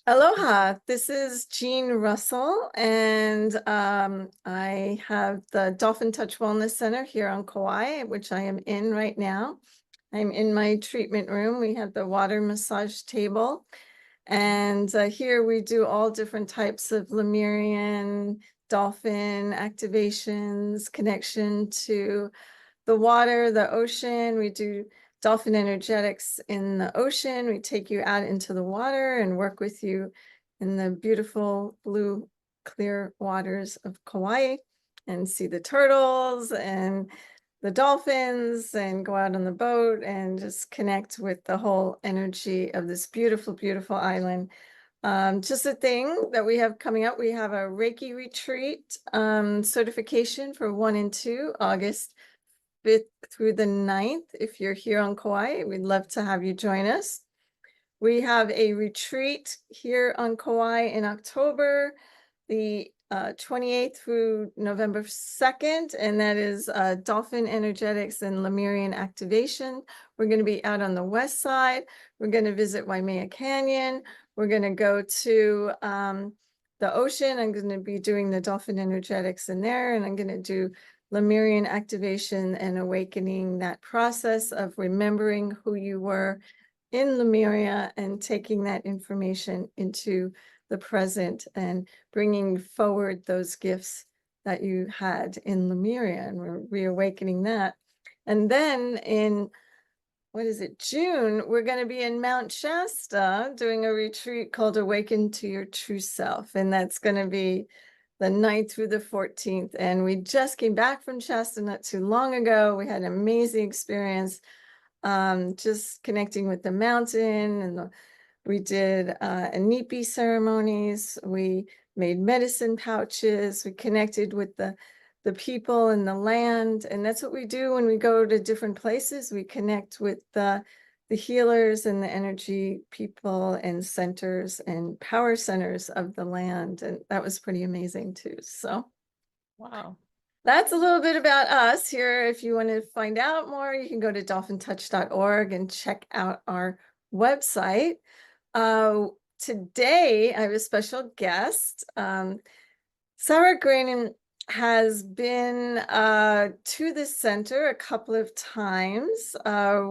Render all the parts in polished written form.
Aloha, this is Jeanne Russell, and I have the Dolphin Touch Wellness Center here on Kauai, which I am in right now. I'm in my treatment room. We have the water massage table, and here we do all different types of Lemurian dolphin activations, connection to the water, the ocean. We do dolphin energetics in the ocean. We take you out into the water and work with you in the beautiful blue, clear waters of Kauai and see the turtles and the dolphins and go out on the boat and just connect with the whole energy of this beautiful, beautiful island. Just a thing that we have coming up, we have a Reiki retreat certification for 1 and 2, August 5th through the 9th. If you're here on Kauai, we'd love to have you join us. We have a retreat here on Kauai in October, the 28th through November 2nd, and that is Dolphin Energetics and Lemurian Activation. We're going to be out on the west side. We're going to visit Waimea Canyon. We're going to go to the ocean. I'm going to be doing the Dolphin Energetics in there, and I'm going to do Lemurian activation and awakening that process of remembering who you were in Lemuria and taking that information into the present and bringing forward those gifts that you had in Lemuria, and we're reawakening that. And then in, what is it, June, we're going to be in Mount Shasta doing a retreat called Awaken to Your True Self, and that's going to be the 9th through the 14th. And we just came back from Shasta not too long ago. We had an amazing experience just connecting with the mountain, and we did inipi ceremonies. We made medicine pouches. We connected with the people and the land. And that's what we do when we go to different places. We connect with the healers and the energy people and centers and power centers of the land. And that was pretty amazing too. So, wow. That's a little bit about us here. If you want to find out more, you can go to dolphintouch.org and check out our website. Today, I have a special guest. Sarah Granahan has been to the center a couple of times.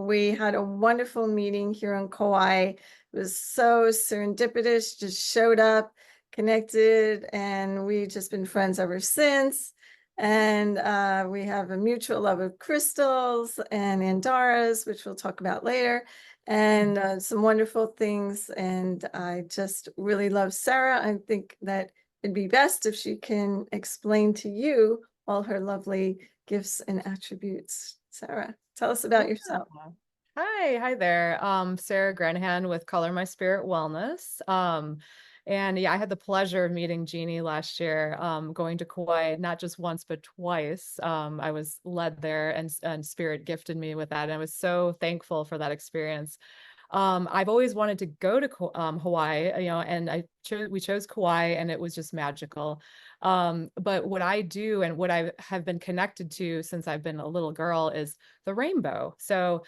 We had a wonderful meeting here on Kauai. It was so serendipitous, just showed up, connected, and we've just been friends ever since. And we have a mutual love of crystals and Andaras, which we'll talk about later, and some wonderful things. And I just really love Sarah. I think that it'd be best if she can explain to you all her lovely gifts and attributes. Sarah, tell us about yourself. Hi there. Sarah Granahan with Color My Spirit Wellness. And yeah, I had the pleasure of meeting Jeannie last year, going to Kauai, not just once, but twice. I was led there and Spirit gifted me with that. And I was so thankful for that experience. I've always wanted to go to Hawaii, and we chose Kauai, and it was just magical. But what I do and what I have been connected to since I've been a little girl is the rainbow. So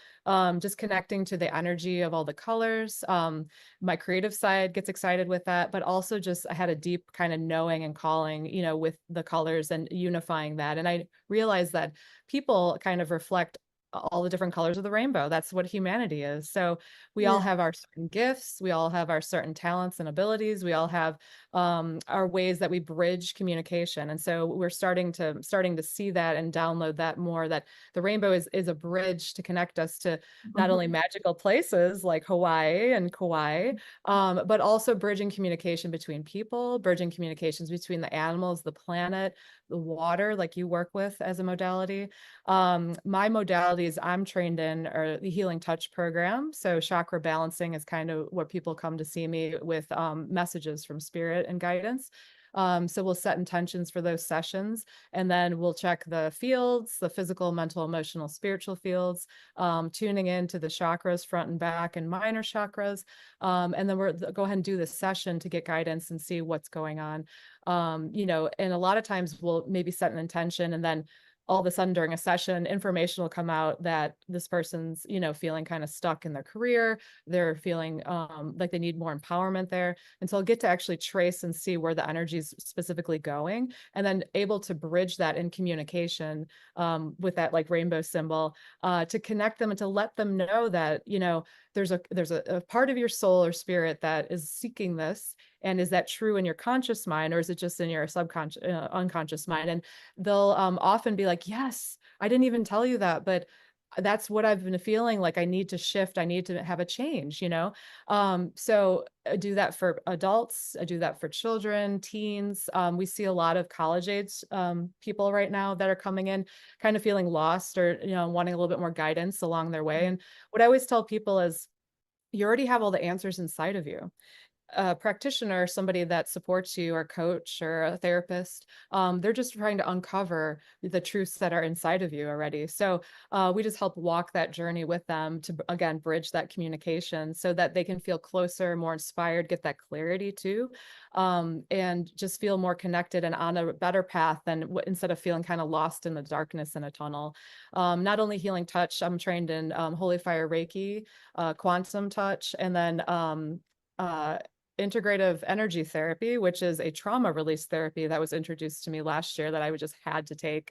just connecting to the energy of all the colors. My creative side gets excited with that, but also just I had a deep kind of knowing and calling, with the colors and unifying that. And I realized that people kind of reflect all the different colors of the rainbow. That's what humanity is. So we all have our certain gifts. We all have our certain talents and abilities. We all have our ways that we bridge communication. And so we're starting to see that and download that more, that the rainbow is a bridge to connect us to not only magical places like Hawaii and Kauai, but also bridging communication between people, bridging communications between the animals, the planet, the water, like you work with as a modality. My modalities I'm trained in are the Healing Touch program. So chakra balancing is kind of what people come to see me with, messages from spirit and guidance. So we'll set intentions for those sessions, and then we'll check the fields, the physical, mental, emotional, spiritual fields, tuning into the chakras front and back and minor chakras. And then we'll go ahead and do this session to get guidance and see what's going on. And a lot of times we'll maybe set an intention, and then all of a sudden during a session, information will come out that this person's, feeling kind of stuck in their career. They're feeling like they need more empowerment there. And so I'll get to actually trace and see where the energy is specifically going, and then able to bridge that in communication with that like rainbow symbol to connect them and to let them know that, there's a part of your soul or spirit that is seeking this. And is that true in your conscious mind, or is it just in your subconscious, unconscious mind? And they'll often be like, yes, I didn't even tell you that, but that's what I've been feeling like. I need to shift. I need to have a change, So I do that for adults. I do that for children, teens. We see a lot of college age people right now that are coming in kind of feeling lost, or, wanting a little bit more guidance along their way. And what I always tell people is, you already have all the answers inside of you. A practitioner, somebody that supports you, or coach or a therapist, they're just trying to uncover the truths that are inside of you already. So we just help walk that journey with them to, again, bridge that communication so that they can feel closer, more inspired, get that clarity too, and just feel more connected and on a better path than instead of feeling kind of lost in the darkness in a tunnel. Not only healing touch, I'm trained in Holy Fire Reiki, quantum touch, and then integrative energy therapy, which is a trauma release therapy that was introduced to me last year that I would just had to take.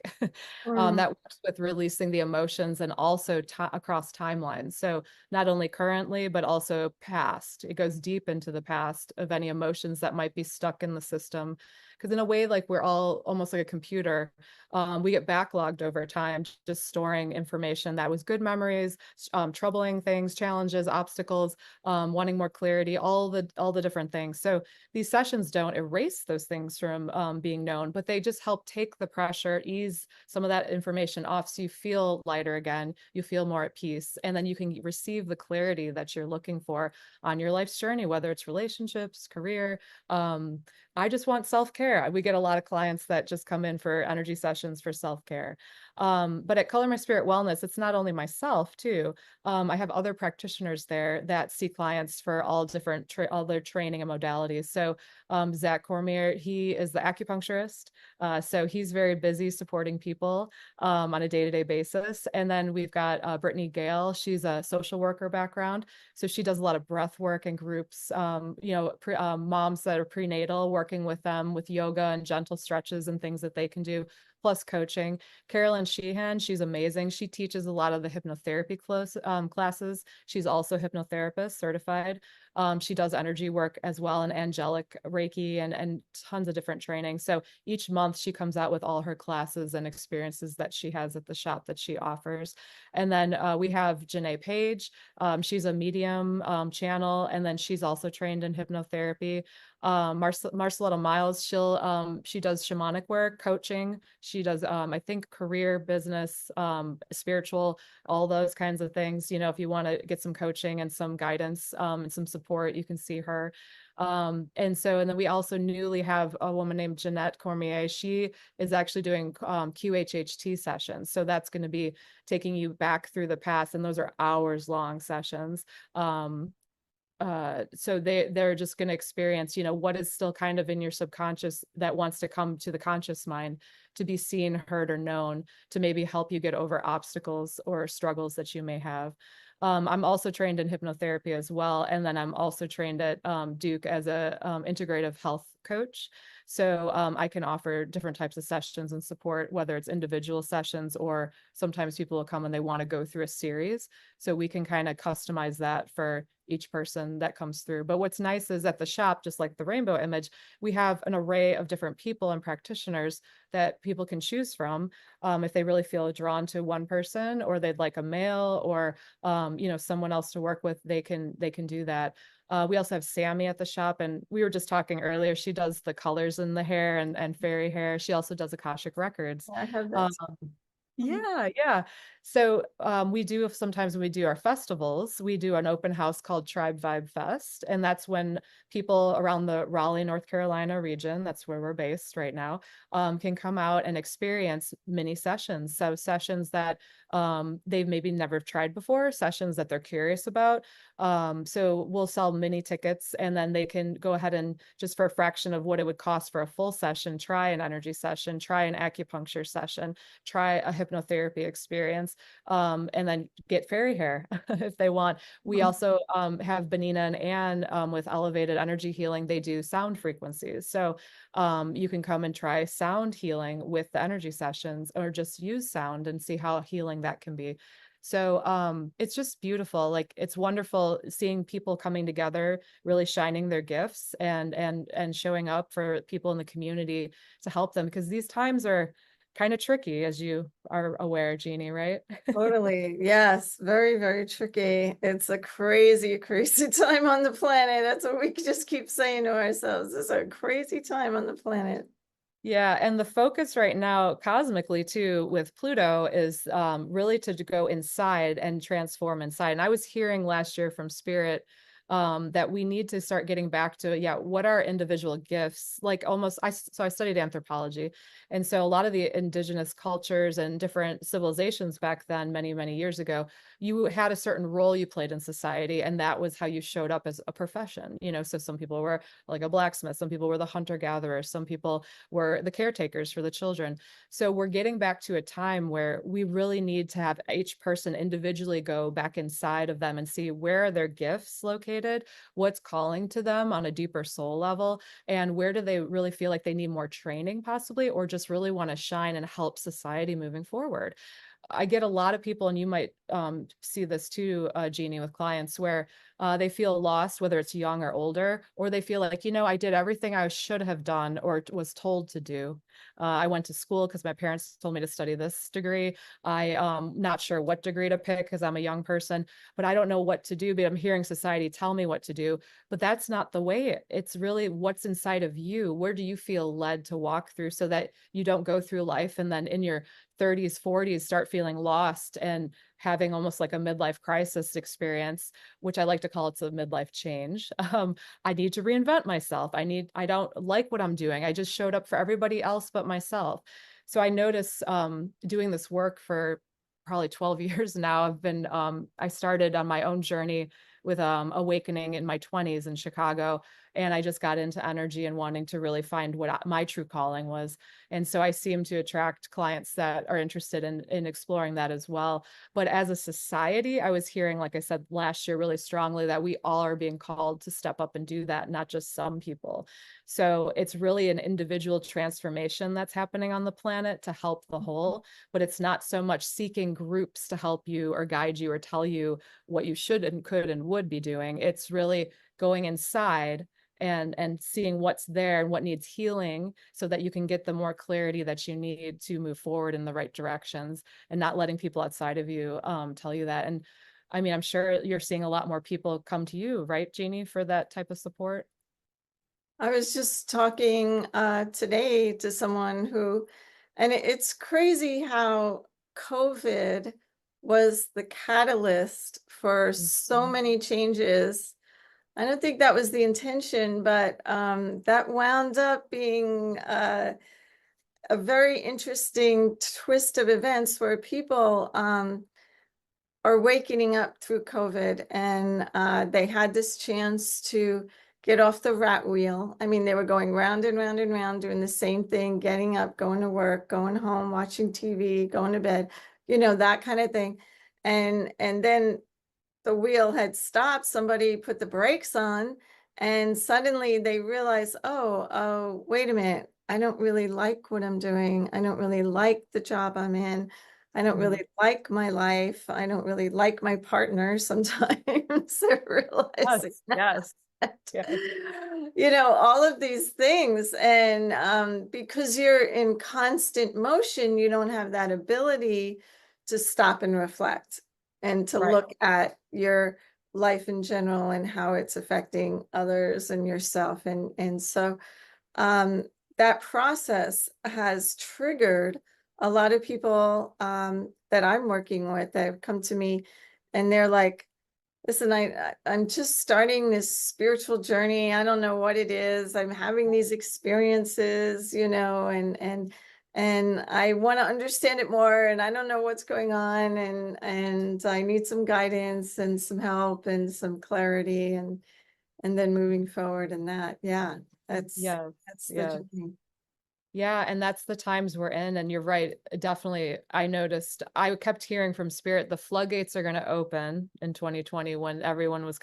That works with releasing the emotions and also across timelines. So not only currently, but also past. It goes deep into the past of any emotions that might be stuck in the system. Because in a way, like we're all almost like a computer, we get backlogged over time, just storing information that was good memories, troubling things, challenges, obstacles, wanting more clarity, all the different things. So these sessions don't erase those things from being known, but they just help take the pressure, ease some of that information off, so you feel lighter again, you feel more at peace, and then you can receive the clarity that you're looking for on your life's journey, whether it's relationships, career. I just want self-care. We get a lot of clients that just come in for energy sessions for self-care. But at Color My Spirit Wellness, it's not only myself too. I have other practitioners there that see clients for all different, all their training and modalities. So Zach Cormier, he is the acupuncturist. So he's very busy supporting people on a day-to-day basis. And then we've got Brittany Gale. She's a social worker background. So she does a lot of breath work and groups, moms that are prenatal, working with them with yoga and gentle stretches and things that they can do, plus coaching. Carolyn Sheehan, she's amazing. She teaches a lot of the hypnotherapy classes. She's also hypnotherapist certified. She does energy work as well, and angelic Reiki, and tons of different training. So each month she comes out with all her classes and experiences that she has at the shop that she offers. And then we have Janae Page. She's a medium channel, and then she's also trained in hypnotherapy. Marceletta Miles, she does shamanic work, coaching. She does, I think, career, business, spiritual, all those kinds of things. If you want to get some coaching and some guidance and some support, you can see her. And then we also newly have a woman named Jeanette Cormier. She is actually doing QHHT sessions. So that's going to be taking you back through the past, and those are hours long sessions. So they're just going to experience, what is still kind of in your subconscious that wants to come to the conscious mind to be seen, heard, or known, to maybe help you get over obstacles or struggles that you may have. I'm also trained in hypnotherapy as well. And then I'm also trained at Duke as a integrative health coach. So I can offer different types of sessions and support, whether it's individual sessions, or sometimes people will come and they want to go through a series. So we can kind of customize that for each person that comes through. But what's nice is at the shop, just like the rainbow image, we have an array of different people and practitioners that people can choose from. If they really feel drawn to one person, or they'd like a male, or someone else to work with, they can do that. We also have Sammy at the shop, and we were just talking earlier. She does the colors in the hair and fairy hair. She also does Akashic records. I have that. Yeah. So we do sometimes when we do our festivals, we do an open house called Tribe Vibe Fest. And that's when people around the Raleigh, North Carolina region, that's where we're based right now, can come out and experience mini sessions. So sessions that they've maybe never tried before, sessions that they're curious about. So we'll sell mini tickets and then they can go ahead and just for a fraction of what it would cost for a full session, try an energy session, try an acupuncture session, try a hypnotherapy experience, and then get fairy hair if they want. We also have Benina and Anne with elevated energy healing. They do sound frequencies. So you can come and try sound healing with the energy sessions or just use sound and see how healing that can be. So it's just beautiful. Like it's wonderful seeing people coming together, really shining their gifts and showing up for people in the community to help them because these times are kind of tricky, as you are aware, Jeannie, right? Totally. Yes. Very, very tricky. It's a crazy, crazy time on the planet. That's what we just keep saying to ourselves. This is a crazy time on the planet. Yeah, and the focus right now, cosmically too, with Pluto is really to go inside and transform inside. And I was hearing last year from Spirit that we need to start getting back to, yeah, what are individual gifts? Like almost, so I studied anthropology. And so a lot of the indigenous cultures and different civilizations back then, many, many years ago, you had a certain role you played in society. And that was how you showed up as a profession. You know, so some people were like a blacksmith, some people were the hunter gatherer, some people were the caretakers for the children. So we're getting back to a time where we really need to have each person individually go back inside of them and see where are their gifts located, what's calling to them on a deeper soul level, and where do they really feel like they need more training possibly, or just really want to shine and help society moving forward. I get a lot of people, and you might see this too, Jeannie, with clients where they feel lost, whether it's young or older, or they feel like, you know, I did everything I should have done or was told to do. I went to school because my parents told me to study this degree. Not sure what degree to pick because I'm a young person, but I don't know what to do. But I'm hearing society tell me what to do. But that's not the way. It's really what's inside of you. Where do you feel led to walk through so that you don't go through life and then in your 30s, 40s, start feeling lost and having almost like a midlife crisis experience, which I like to call it's a midlife change. I need to reinvent myself. I don't like what I'm doing. I just showed up for everybody else but myself. So I notice doing this work for probably 12 years now. I started on my own journey with awakening in my 20s in Chicago. And I just got into energy and wanting to really find what my true calling was. And so I seem to attract clients that are interested in exploring that as well. But as a society, I was hearing, like I said last year, really strongly that we all are being called to step up and do that, not just some people. So it's really an individual transformation that's happening on the planet to help the whole, but it's not so much seeking groups to help you or guide you or tell you what you should and could and would be doing. It's really going inside and seeing what's there and what needs healing so that you can get the more clarity that you need to move forward in the right directions and not letting people outside of you tell you that. And I mean, I'm sure you're seeing a lot more people come to you, right, Jeannie, for that type of support? I was just talking today to someone who, and it's crazy how COVID was the catalyst for so Mhm. many changes. I don't think that was the intention, but that wound up being a very interesting twist of events where people are waking up through COVID and they had this chance to get off the rat wheel. I mean, they were going round and round and round doing the same thing, getting up, going to work, going home, watching TV, going to bed, you know, that kind of thing. And then the wheel had stopped, somebody put the brakes on, and suddenly they realize, oh, wait a minute, I don't really like what I'm doing. I don't really like the job I'm in. I don't Mhm. really like my life. I don't really like my partner sometimes. They're realizing Yes, yes, that, yes. you know, all of these things. And because you're in constant motion, you don't have that ability to stop and reflect and to Right. look at your life in general and how it's affecting others and yourself. And so um, that process has triggered a lot of people that I'm working with that have come to me and they're like, listen, I'm just starting this spiritual journey. I don't know what it is. I'm having these experiences, and I want to understand it more, and I don't know what's going on, and I need some guidance and some help and some clarity, and then moving forward in that. Yeah, that's Yes, that's the yes. journey. Yeah, and that's the times we're in, and you're right. Definitely, I noticed, I kept hearing from spirit, the floodgates are going to open in 2020 when everyone was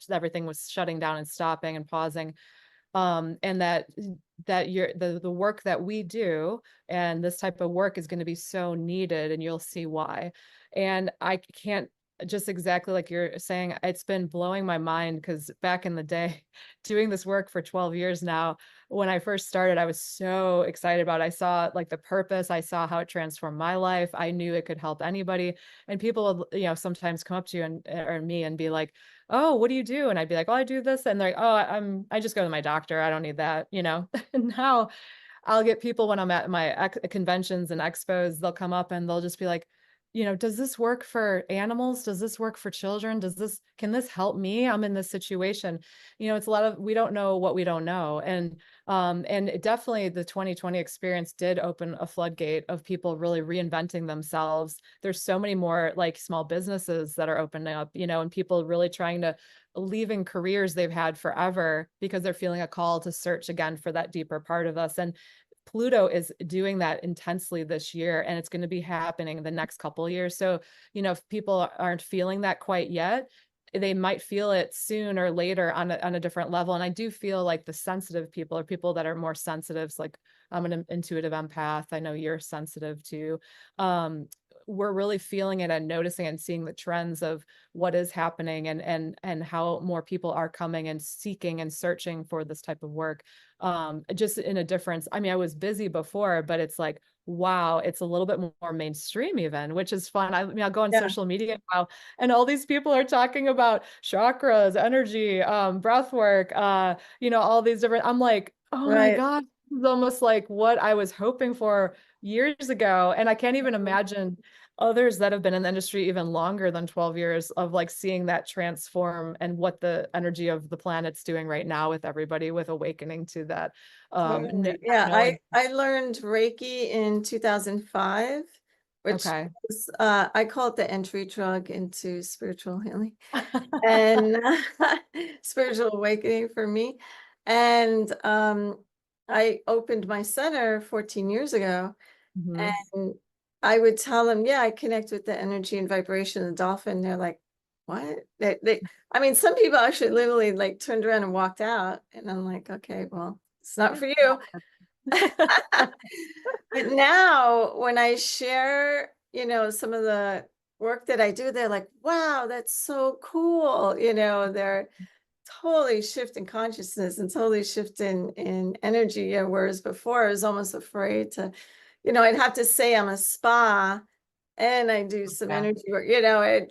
everything was shutting down and stopping and pausing. And that the work that we do and this type of work is going to be so needed, and you'll see why. And I can't, just exactly like you're saying, it's been blowing my mind because back in the day, doing this work for 12 years now, when I first started, I was so excited about it. I saw like the purpose, I saw how it transformed my life. I knew it could help anybody. And people would, sometimes come up to you or me and be like, "Oh, what do you do?" And I'd be like, "Oh, I do this." And they're like, "Oh, I just go to my doctor. I don't need that." And now I'll get people when I'm at my conventions and expos, they'll come up and they'll just be like, "Does this work for animals? Does this work for children? Can this help me? I'm in this situation." It's a lot of, we don't know what we don't know. And it definitely, the 2020 experience did open a floodgate of people really reinventing themselves. There's so many more like small businesses that are opening up, and people really trying to leaving careers they've had forever because they're feeling a call to search again for that deeper part of us. And Pluto is doing that intensely this year, and it's going to be happening the next couple of years. So, if people aren't feeling that quite yet, they might feel it soon or later on a different level. And I do feel like the sensitive people, or people that are more sensitive, so like I'm an intuitive empath. I know you're sensitive too. We're really feeling it and noticing and seeing the trends of what is happening, and how more people are coming and seeking and searching for this type of work. Just in a difference. I mean, I was busy before, but it's like, wow, it's a little bit more mainstream even, which is fun. I mean, I'll go on Yeah, social media now, and all these people are talking about chakras, energy, breath work, all these different, I'm like, oh my right. God, this is almost like what I was hoping for years ago. And I can't even imagine others that have been in the industry even longer than 12 years of like seeing that transform, and what the energy of the planet's doing right now with everybody, with awakening to that, Totally. Yeah, knowing. I learned Reiki in 2005, which Okay. was, I call it the entry drug into spiritual healing and spiritual awakening for me. And I opened my center 14 years ago, Mhm. and I would tell them, yeah, I connect with the energy and vibration of the dolphin. They're like, what? I mean, some people actually literally like turned around and walked out. And I'm like, okay, well, it's not for you. But now when I share, some of the work that I do, they're like, wow, that's so cool. They're totally shift in consciousness and totally shift in energy. Whereas before I was almost afraid to, I'd have to say I'm a spa and I do some Yeah. energy work,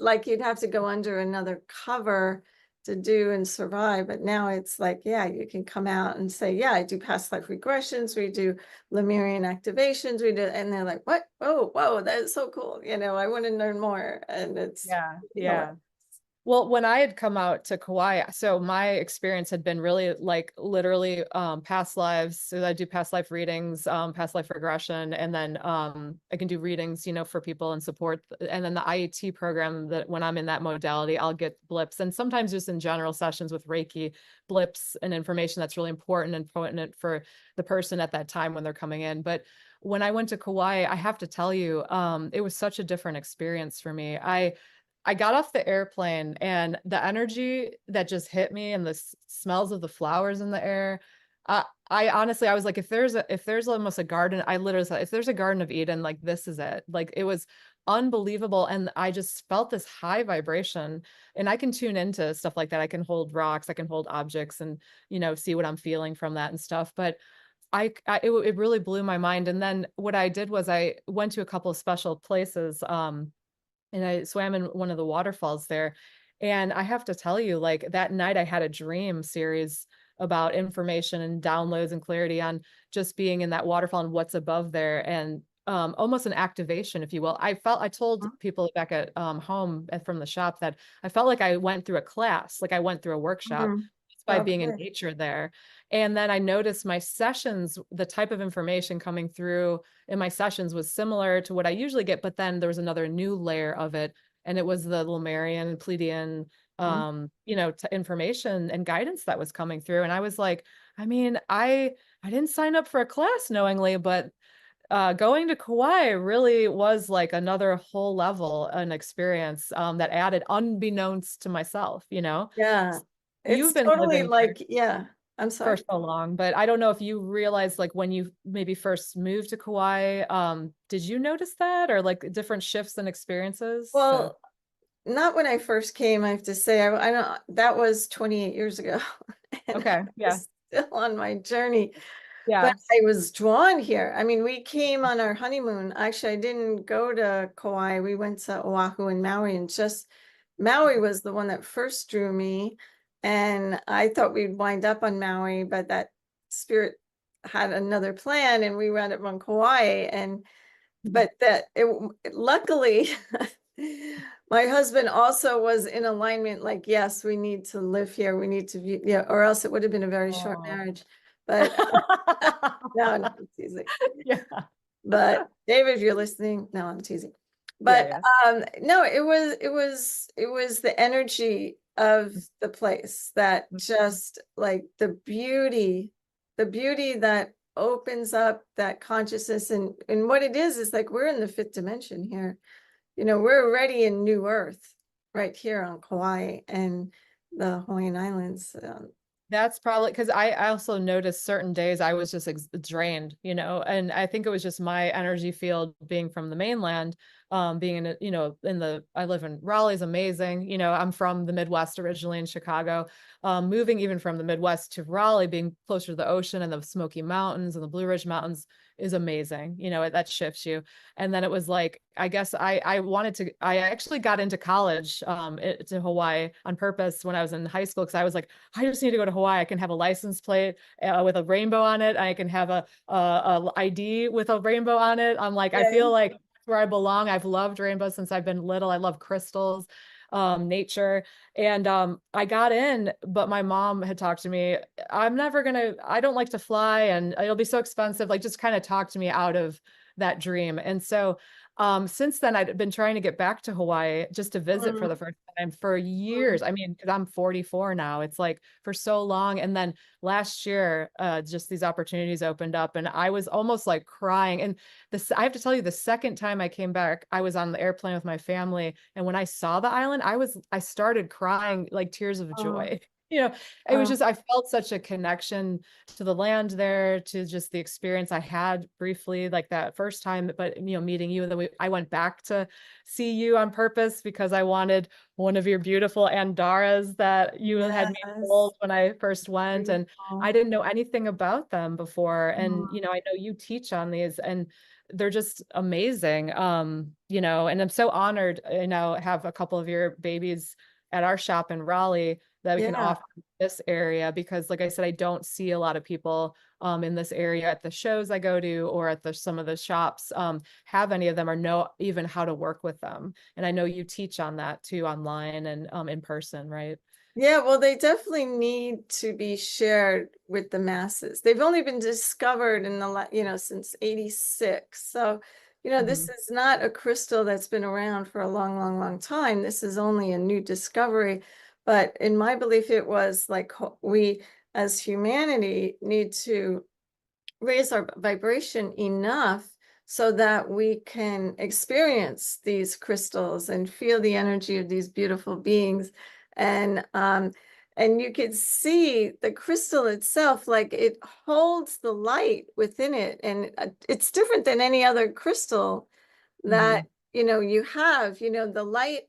like you'd have to go under another cover to do and survive. But now it's like, yeah, you can come out and say, yeah, I do past life regressions, we do Lemurian activations, we do, and they're like, what? Whoa, that is so cool. I want to learn more. And it's Yeah. hilarious. Yeah. Well, when I had come out to Kauai, so my experience had been really like literally past lives. So I do past life readings, past life regression, and then I can do readings, for people and support. And then the IET program, that when I'm in that modality, I'll get blips, and sometimes just in general sessions with Reiki, blips and information that's really important and potent for the person at that time when they're coming in. But when I went to Kauai, I have to tell you, it was such a different experience for me. I got off the airplane, and the energy that just hit me, and the smells of the flowers in the air. I honestly, I was like, if there's almost a garden, I literally said, if there's a Garden of Eden, like this is it. Like it was unbelievable. And I just felt this high vibration, and I can tune into stuff like that. I can hold rocks, I can hold objects, and, see what I'm feeling from that and stuff. But it really blew my mind. And then what I did was I went to a couple of special places. And I swam in one of the waterfalls there. And I have to tell you, like that night I had a dream series about information and downloads and clarity on just being in that waterfall and what's above there. And almost an activation, if you will. I told people back at home from the shop that I felt like I went through a class, like I went through a workshop Mhm. just by being in Okay. nature there. And then I noticed my sessions, the type of information coming through in my sessions was similar to what I usually get, but then there was another new layer of it. And it was the Lemurian and Pleiadian, Mhm. information and guidance that was coming through. And I was like, I mean, I didn't sign up for a class knowingly, but going to Kauai really was like another whole level, an experience that added unbeknownst to myself, you know? Yeah. You've It's been totally living here like, yeah. I'm for sorry. so long, but I don't know if you realized like when you maybe first moved to Kauai, did you notice that or like different shifts and experiences to, Well, not when I first came, I have to say. I don't, that was 28 years ago. And I okay, yeah, was still on my journey. But yeah, I was drawn here. I mean, we came on our honeymoon. Actually, I didn't go to Kauai. We went to Oahu and Maui, and just Maui was the one that first drew me. And I thought we'd wind up on Maui, but that spirit had another plan, and we wound up on Kauai. And but luckily, my husband also was in alignment. Like, yes, we need to live here. We need to be, yeah, or else it would have been a very short oh. marriage. But no, no, I'm teasing. Yeah, But David, if you're listening, no, I'm teasing. yeah, But yeah. no, it was the energy of the place that just like the beauty that opens up that consciousness, and what it is like we're in the fifth dimension here. We're already in New Earth right here on Kauai and the Hawaiian Islands. That's probably because I also noticed certain days I was just drained, and I think it was just my energy field being from the mainland, being in, I live in Raleigh's amazing. I'm from the Midwest originally in Chicago, moving even from the Midwest to Raleigh, being closer to the ocean and the Smoky Mountains and the Blue Ridge Mountains is amazing. That shifts you. And then it was like, I guess I actually got into college, to Hawaii on purpose when I was in high school. Cause I was like, I just need to go to Hawaii. I can have a license plate with a rainbow on it. I can have a ID with a rainbow on it. I'm like, I Yeah. feel like that's where I belong. I've loved rainbows since I've been little. I love crystals, nature. And I got in, but my mom had talked to me. I don't like to fly and it'll be so expensive. Like just kind of talked to me out of that dream. And so since then, I'd been trying to get back to Hawaii just to visit for Mm, the first time for mm. years. I mean, because I'm 44 now, it's like for so long. And then last year, just these opportunities opened up, and I was almost like crying. And I have to tell you, the second time I came back, I was on the airplane with my family, and when I saw the island, I started crying like tears of Oh, joy. You know, it was oh, just I felt such a connection to the land there, to just the experience I had briefly, like that first time, but meeting you, and then I went back to see you on purpose because I wanted one of your beautiful Andaras that you had me yes. hold when I first went, and I Beautiful. didn't know anything about them before. And Mm, I know you teach on these, and they're just amazing. And I'm so honored, have a couple of your babies at our shop in Raleigh that we can yeah. offer this area, because like I said, I don't see a lot of people in this area at the shows I go to or at some of the shops have any of them or know even how to work with them. And I know you teach on that too, online and in person, right? Yeah, well, they definitely need to be shared with the masses. They've only been discovered in since 86. So, this Hmm. is not a crystal that's been around for a long, long, long time. This is only a new discovery. But in my belief, it was like we as humanity need to raise our vibration enough so that we can experience these crystals and feel the energy of these beautiful beings. And you could see the crystal itself, like it holds the light within it, and it's different than any other crystal that Hmm. you have. The light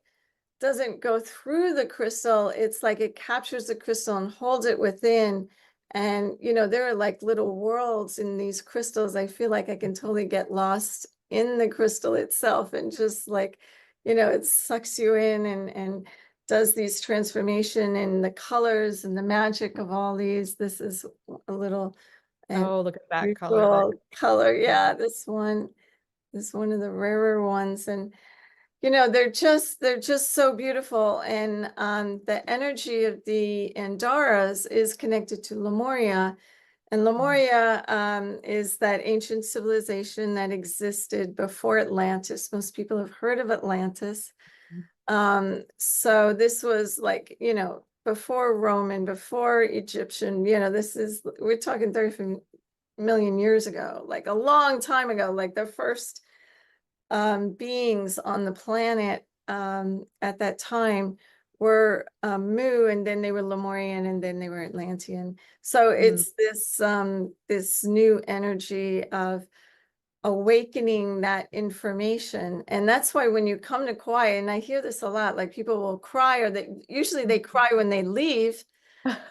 doesn't go through the crystal. It's like it captures the crystal and holds it within. And, there are like little worlds in these crystals. I feel like I can totally get lost in the crystal itself and just like, it sucks you in and does these transformation and the colors and the magic of all these. This is a little and Oh, look at that color there. usual color. Yeah, this one. is one of the rarer ones. And they're just so beautiful. And the energy of the Andaras is connected to Lemuria. And Lemuria is that ancient civilization that existed before Atlantis. Most people have heard of Atlantis. So this was like, before Roman, before Egyptian, we're talking 30 million years ago, like a long time ago, like the first beings on the planet at that time were Mu, and then they were Lemurian, and then they were Atlantean. So it's this new energy of awakening that information. And that's why when you come to Kauai, and I hear this a lot, like people will cry, or usually they cry when they leave.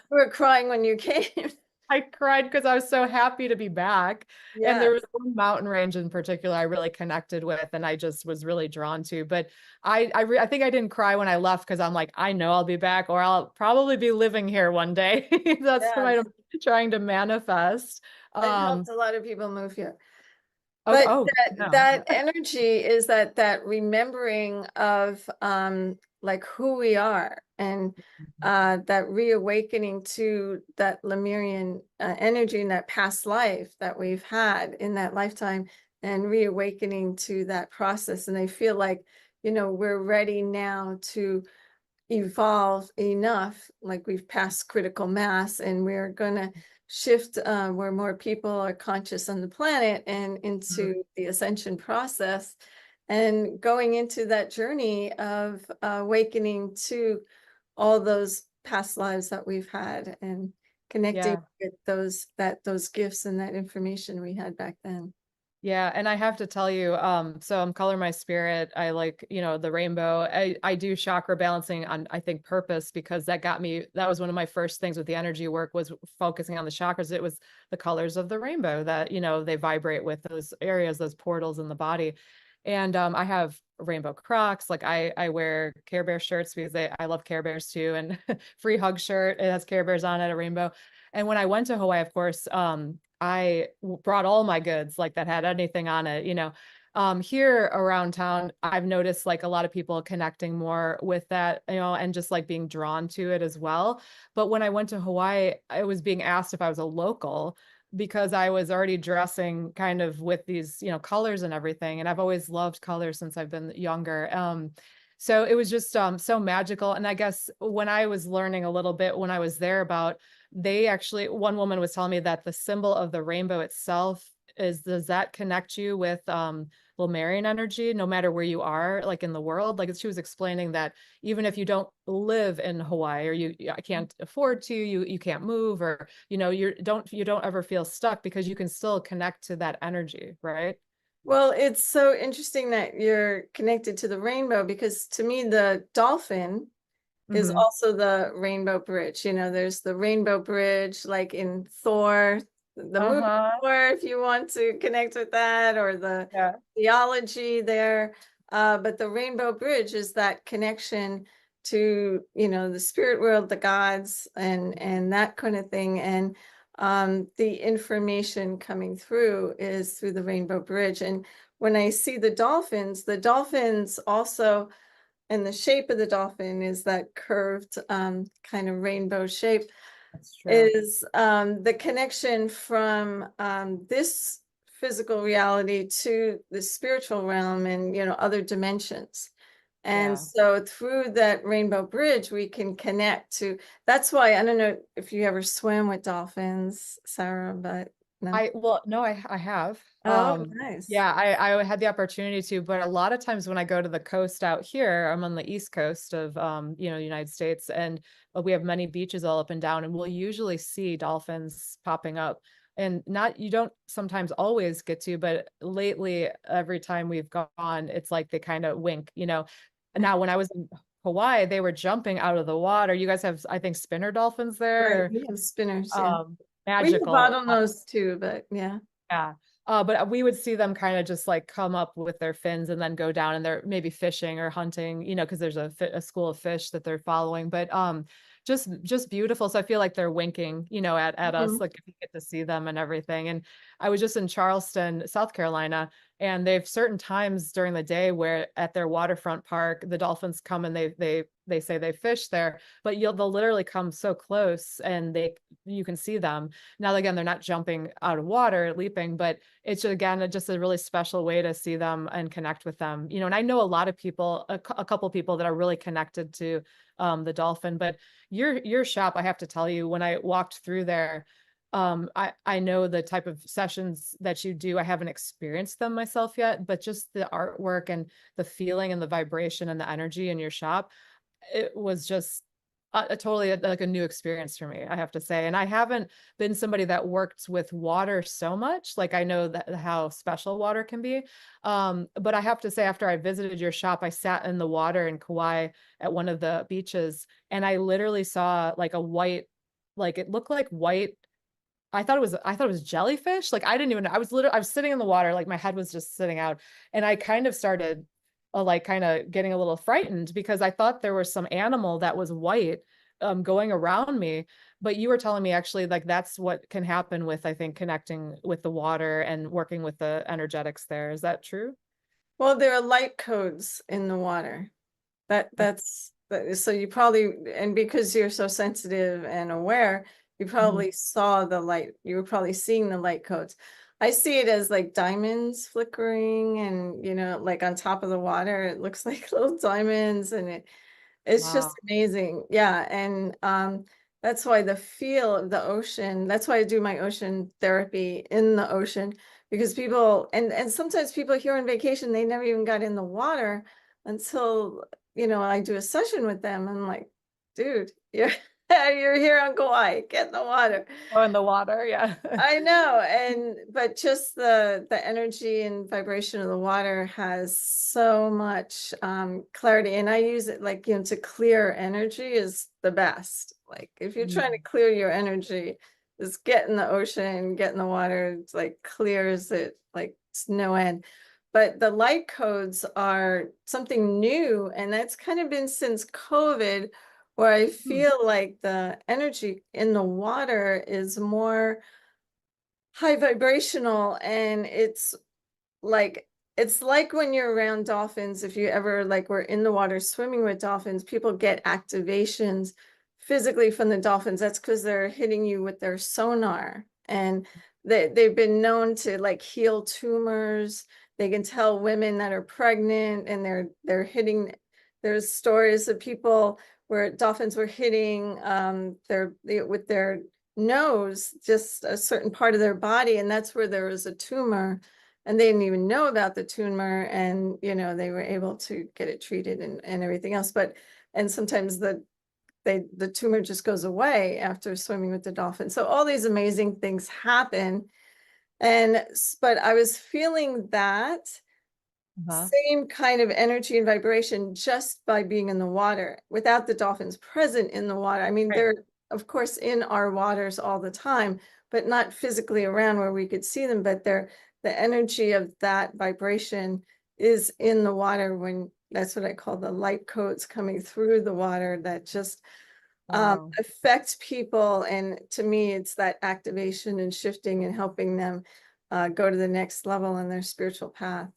We're crying when you came. I cried because I was so happy to be back. And Yeah, there was one mountain range in particular I really connected with and I just was really drawn to. But I think I didn't cry when I left because I'm like, I know I'll be back or I'll probably be living here one day. That's what yes. I'm trying to manifest. I helped a lot of people move here. Okay, But oh, no. that energy is that remembering of like who we are, and that reawakening to that Lemurian energy and that past life that we've had in that lifetime, and reawakening to that process. And I feel like, we're ready now to evolve enough, like we've passed critical mass, and we're gonna shift where more people are conscious on the planet and Mm, into the ascension process, and going into that journey of awakening to all those past lives that we've had, and connecting yeah. with those gifts and that information we had back then. Yeah, and I have to tell you, so I'm color my spirit. I like, the rainbow. I do chakra balancing on, I think, purpose because that was one of my first things with the energy work was focusing on the chakras. It was the colors of the rainbow that, they vibrate with those areas, those portals in the body. And I have rainbow Crocs. Like I wear Care Bear shirts because I love Care Bears too. And free hug shirt, it has Care Bears on it, a rainbow. And when I went to Hawaii, of course, brought all my goods like that had anything on it, here around town, I've noticed like a lot of people connecting more with that, and just like being drawn to it as well. But when I went to Hawaii, I was being asked if I was a local because I was already dressing kind of with these, colors and everything. And I've always loved colors since I've been younger. So it was just so magical. And I guess when I was learning a little bit when I was there about one woman was telling me that the symbol of the rainbow itself does that connect you with Lemurian energy, no matter where you are, like in the world? Like she was explaining that even if you don't live in Hawaii or you can't afford to, you can't move, or you don't ever feel stuck because you can still connect to that energy, right? Well, it's so interesting that you're connected to the rainbow, because to me, the dolphin is Mm-hmm. also the rainbow bridge. There's the rainbow bridge, like in Thor, the movie Uh-huh. Thor, if you want to connect with that, or the Yeah. theology there. But the rainbow bridge is that connection to, the spirit world, the gods, and that kind of thing. And the information coming through is through the rainbow bridge. And when I see the dolphins also, and the shape of the dolphin is that curved kind of rainbow shape, That's true. is the connection from this physical reality to the spiritual realm, and other dimensions. And Yeah. so through that rainbow bridge, we can connect to. That's why, I don't know if you ever swim with dolphins, Sarah, but no. Well, no, I have. Oh, nice. Yeah, I had the opportunity to, but a lot of times when I go to the coast out here, I'm on the East Coast of the United States, and we have many beaches all up and down, and we'll usually see dolphins popping up. And not you don't sometimes always get to, but lately every time we've gone, it's like they kind of wink. Now when I was in Hawaii, they were jumping out of the water. You guys have, I think, spinner dolphins Right. there. We have spinners, yeah. Um, We have Magical. bottlenose too, but yeah. Yeah. But we would see them kind of just like come up with their fins and then go down and they're maybe fishing or hunting, because there's a school of fish that they're following. But just beautiful. So I feel like they're winking, at us, Mhm. like if you get to see them and everything. And I was just in Charleston, South Carolina, And they have certain times during the day where at their waterfront park, the dolphins come and they say they fish there, but they'll literally come so close and you can see them. Now, again, they're not jumping out of water, leaping, but it's again just a really special way to see them and connect with them. And I know a lot of people, a couple people that are really connected to the dolphin, but your shop, I have to tell you, when I walked through there, I know the type of sessions that you do. I haven't experienced them myself yet, but just the artwork and the feeling and the vibration and the energy in your shop, it was just a totally like a new experience for me, I have to say. And I haven't been somebody that worked with water so much. Like I know that how special water can be. But I have to say, after I visited your shop, I sat in the water in Kauai at one of the beaches, and I literally saw like a white, like it looked like white. I thought it was jellyfish. Like I didn't even know. I was sitting in the water, like my head was just sitting out. And I kind of started like kind of getting a little frightened because I thought there was some animal that was white going around me. But you were telling me actually like that's what can happen with, I think, connecting with the water and working with the energetics there. Is that true? Well, there are light codes in the water. So you probably, and because you're so sensitive and aware, you Mhm. probably saw the light. You were probably seeing the light codes. I see it as like diamonds flickering and, like on top of the water, it looks like little diamonds and it's just Wow. amazing. Yeah. And that's why the feel of the ocean, that's why I do my ocean therapy in the ocean, because people, and sometimes people here on vacation, they never even got in the water until, I do a session with them. I'm like, dude, you're, you're here on Kauai, get in the water. Oh, in the water. Yeah. I know, but just the energy and vibration of the water has so much clarity, and I use it like, to clear energy is the best. Like if you're trying to Mm. clear your energy, just get in the ocean, get in the water, it's like clears it like it's no end. But the light codes are something new, and that's kind of been since COVID, where I Hmm. feel like the energy in the water is more high vibrational, and it's like when you're around dolphins, if you ever like were in the water swimming with dolphins, people get activations physically from the dolphins. That's because they're hitting you with their sonar, and they've been known to like heal tumors. They can tell women that are pregnant, and they're hitting. There's stories of people where dolphins were hitting with their nose, just a certain part of their body, and that's where there was a tumor, and they didn't even know about the tumor, and they were able to get it treated and everything else. And sometimes the tumor just goes away after swimming with the dolphin. So all these amazing things happen. But I was feeling that Uh-huh. same kind of energy and vibration just by being in the water without the dolphins present in the water. I mean, Right. they're of course in our waters all the time, but not physically around where we could see them. But the energy of that vibration is in the water, when that's what I call the light codes coming through the water that just Wow. affect people. And to me, it's that activation and shifting and helping them go to the next level on their spiritual path.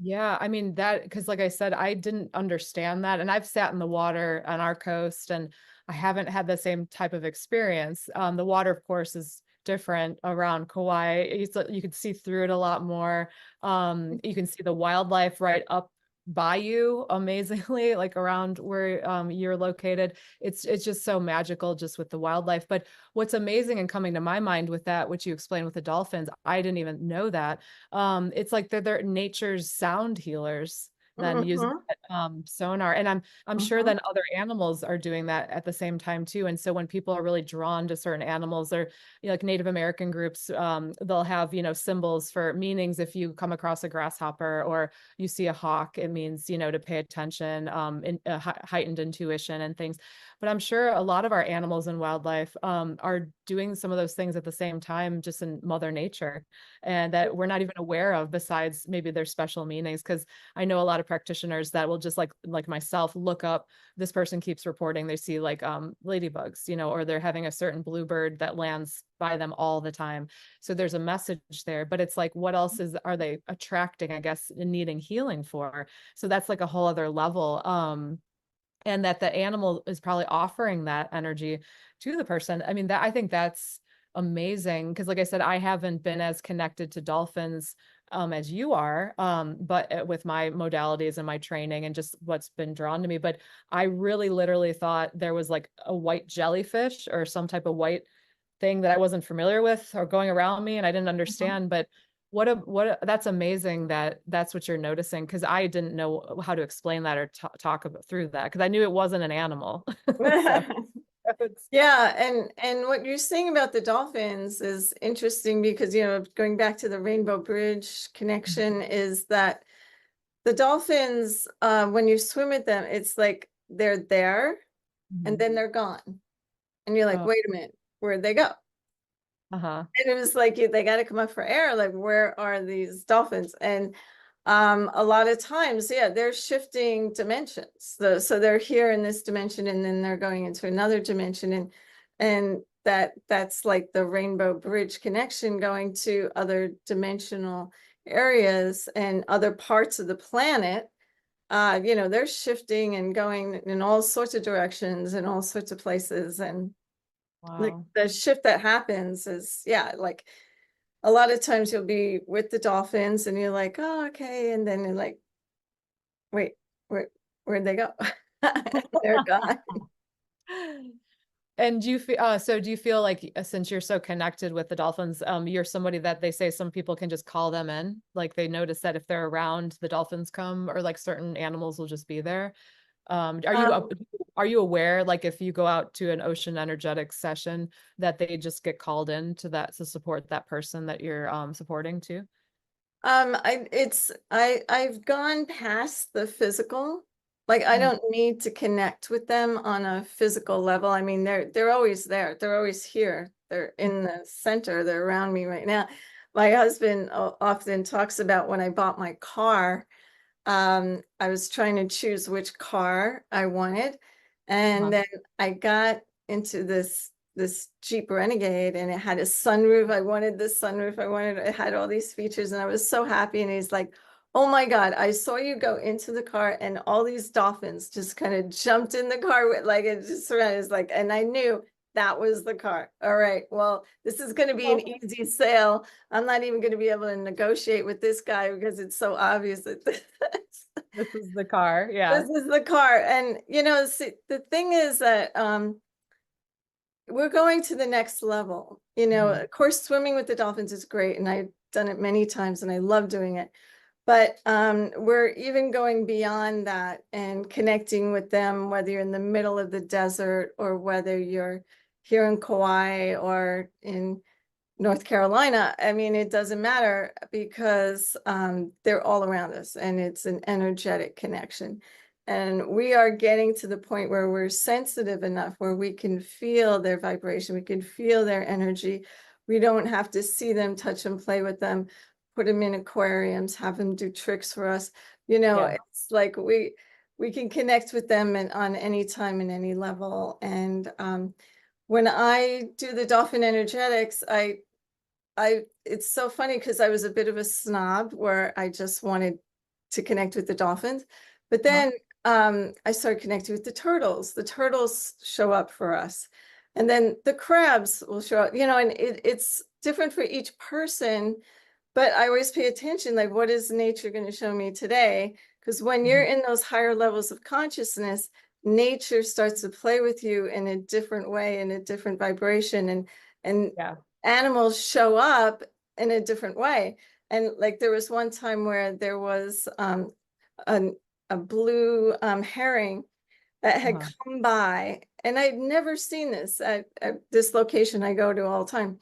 Yeah, I mean that because like I said, I didn't understand that. And I've sat in the water on our coast and I haven't had the same type of experience. The water, of course, is different around Kauai. You can see through it a lot more. You can see the wildlife right up by you amazingly, like around where you're located. It's just so magical just with the wildlife. But what's amazing and coming to my mind with that, which you explained with the dolphins, I didn't even know that it's like they're nature's sound healers then using Mhm, that, sonar. And I'm sure mhm. then other animals are doing that at the same time too. And so when people are really drawn to certain animals, or like Native American groups, they'll have, symbols for meanings. If you come across a grasshopper or you see a hawk, it means, to pay attention, in heightened intuition and things. But I'm sure a lot of our animals and wildlife, are doing some of those things at the same time, just in Mother Nature, and that we're not even aware of besides maybe their special meanings. Because I know a lot of practitioners that will will just like myself look up, this person keeps reporting they see like ladybugs, you know, or they're having a certain bluebird that lands by them all the time. So there's a message there, but it's like, what else are they attracting, I guess, and needing healing for? So that's like a whole other level. And that the animal is probably offering that energy to the person. I mean, I think that's amazing. Cause like I said, I haven't been as connected to dolphins as you are, but with my modalities and my training and just what's been drawn to me. But I really literally thought there was like a white jellyfish or some type of white thing that I wasn't familiar with or going around me and I didn't understand. But that's amazing that that's what you're noticing, because I didn't know how to explain that or talk about through that, because I knew it wasn't an animal. So Yeah, and what you're saying about the dolphins is interesting because, you know, going back to the Rainbow Bridge connection is that the dolphins, when you swim with them, it's like they're there and then they're gone. And you're like, Oh, wait a minute, where'd they go? uh-huh. And it was like they got to come up for air. Like, where are these dolphins? And a lot of times, yeah, they're shifting dimensions. So they're here in this dimension, and then they're going into another dimension, and that's like the Rainbow Bridge connection, going to other dimensional areas and other parts of the planet. You know, they're shifting and going in all sorts of directions and all sorts of places, and like Wow. the shift that happens is, yeah, like a lot of times you'll be with the dolphins and you're like, oh, okay. And then you're like, wait, where'd they go? They're gone. And do you feel so do you feel like since you're so connected with the dolphins, you're somebody that they say some people can just call them in, like they notice that if they're around, the dolphins come, or like certain animals will just be there? Um, are you aware, like if you go out to an ocean energetic session, that they just get called in to that to support that person that you're supporting too? I've gone past the physical. Like, I Mhm. don't need to connect with them on a physical level. I mean, they're always there. They're always here. They're in the center. They're around me right now. My husband often talks about when I bought my car. I was trying to choose which car I wanted, Uh-huh. and then I got into this Jeep Renegade, and it had a sunroof. I wanted this sunroof. It had all these features, and I was so happy. And he's like, "Oh my God, I saw you go into the car, and all these dolphins just kind of jumped in the car with like it just surrounded." It's like, and I knew that was the car. All right, well, this is going to be an easy sale. I'm not even going to be able to negotiate with this guy because it's so obvious that This is the car. Yeah. this is the car. And you know, see, the thing is that we're going to the next level. You know, Mhm. of course, swimming with the dolphins is great, and I've done it many times, and I love doing it. But we're even going beyond that and connecting with them, whether you're in the middle of the desert or whether you're here in Kauai or in North Carolina. I mean, it doesn't matter because they're all around us, and it's an energetic connection. And we are getting to the point where we're sensitive enough where we can feel their vibration, we can feel their energy. We don't have to see them, touch them, play with them, put them in aquariums, have them do tricks for us. You know, Yeah. it's like we can connect with them and on any time and any level. And when I do the dolphin energetics, it's so funny because I was a bit of a snob where I just wanted to connect with the dolphins. But Uh-huh. then I started connecting with the turtles. The turtles show up for us. And then the crabs will show up, you know, and it's different for each person. But I always pay attention, like, what is nature going to show me today? Because when you're Mhm. in those higher levels of consciousness, nature starts to play with you in a different way, in a different vibration, and Yeah. animals show up in a different way. And like there was one time where there was a, a blue herring that had Uh-huh. come by, and I'd never seen this at this location I go to all the time.